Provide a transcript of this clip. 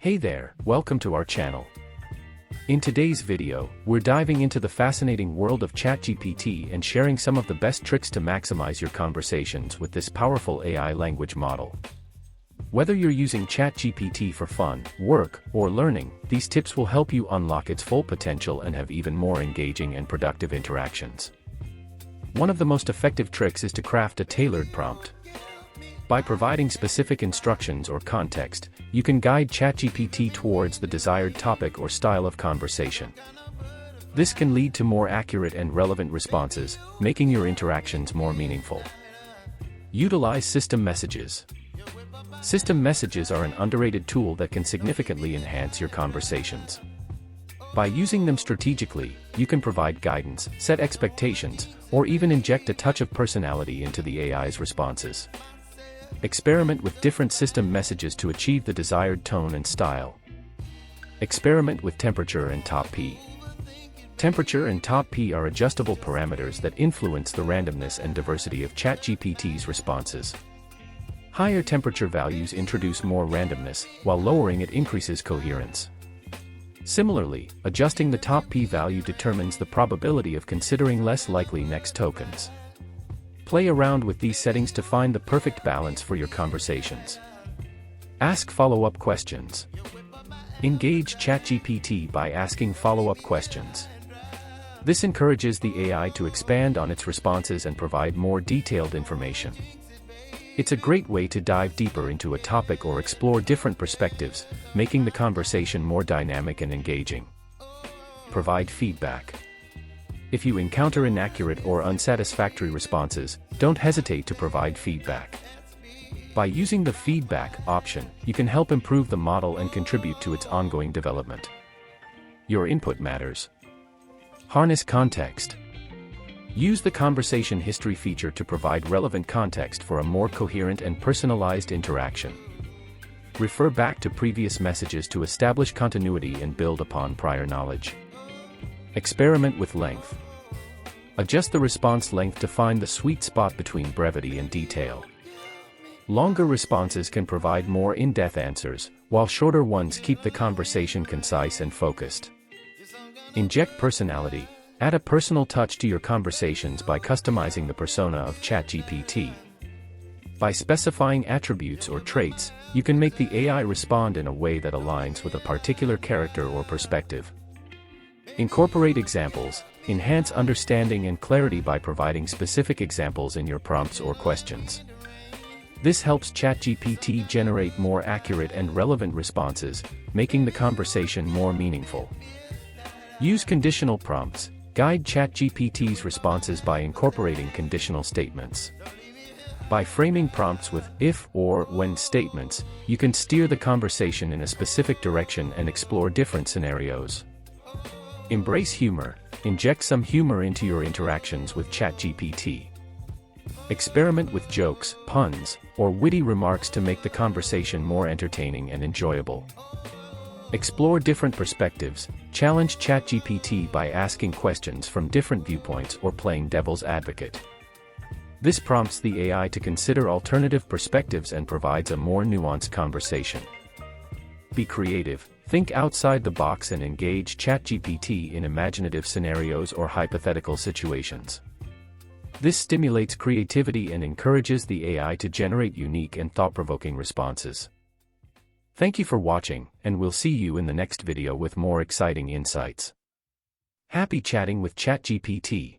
Hey there, welcome to our channel. In today's video, we're diving into the fascinating world of ChatGPT and sharing some of the best tricks to maximize your conversations with this powerful AI language model. Whether you're using ChatGPT for fun, work, or learning, these tips will help you unlock its full potential and have even more engaging and productive interactions. One of the most effective tricks is to craft a tailored prompt. By providing specific instructions or context, you can guide ChatGPT towards the desired topic or style of conversation. This can lead to more accurate and relevant responses, making your interactions more meaningful. Utilize system messages. System messages are an underrated tool that can significantly enhance your conversations. By using them strategically, you can provide guidance, set expectations, or even inject a touch of personality into the AI's responses. Experiment with different system messages to achieve the desired tone and style. Experiment with temperature and top P. Temperature and top P are adjustable parameters that influence the randomness and diversity of ChatGPT's responses. Higher temperature values introduce more randomness, while lowering it increases coherence. Similarly, adjusting the top P value determines the probability of considering less likely next tokens. Play around with these settings to find the perfect balance for your conversations. Ask follow-up questions. Engage ChatGPT by asking follow-up questions. This encourages the AI to expand on its responses and provide more detailed information. It's a great way to dive deeper into a topic or explore different perspectives, making the conversation more dynamic and engaging. Provide feedback. If you encounter inaccurate or unsatisfactory responses, don't hesitate to provide feedback. By using the feedback option, you can help improve the model and contribute to its ongoing development. Your input matters. Harness context. Use the conversation history feature to provide relevant context for a more coherent and personalized interaction. Refer back to previous messages to establish continuity and build upon prior knowledge. Experiment with length. Adjust the response length to find the sweet spot between brevity and detail. Longer responses can provide more in-depth answers, while shorter ones keep the conversation concise and focused. Inject personality. Add a personal touch to your conversations by customizing the persona of ChatGPT. By specifying attributes or traits, you can make the AI respond in a way that aligns with a particular character or perspective. Incorporate examples. Enhance understanding and clarity by providing specific examples in your prompts or questions. This helps ChatGPT generate more accurate and relevant responses, making the conversation more meaningful. Use conditional prompts. Guide ChatGPT's responses by incorporating conditional statements. By framing prompts with if or when statements, you can steer the conversation in a specific direction and explore different scenarios. Embrace humor. Inject some humor into your interactions with ChatGPT. Experiment with jokes, puns, or witty remarks to make the conversation more entertaining and enjoyable. Explore different perspectives. Challenge ChatGPT by asking questions from different viewpoints or playing devil's advocate. This prompts the AI to consider alternative perspectives and provides a more nuanced conversation. Be creative. Think outside the box and engage ChatGPT in imaginative scenarios or hypothetical situations. This stimulates creativity and encourages the AI to generate unique and thought-provoking responses. Thank you for watching, and we'll see you in the next video with more exciting insights. Happy chatting with ChatGPT!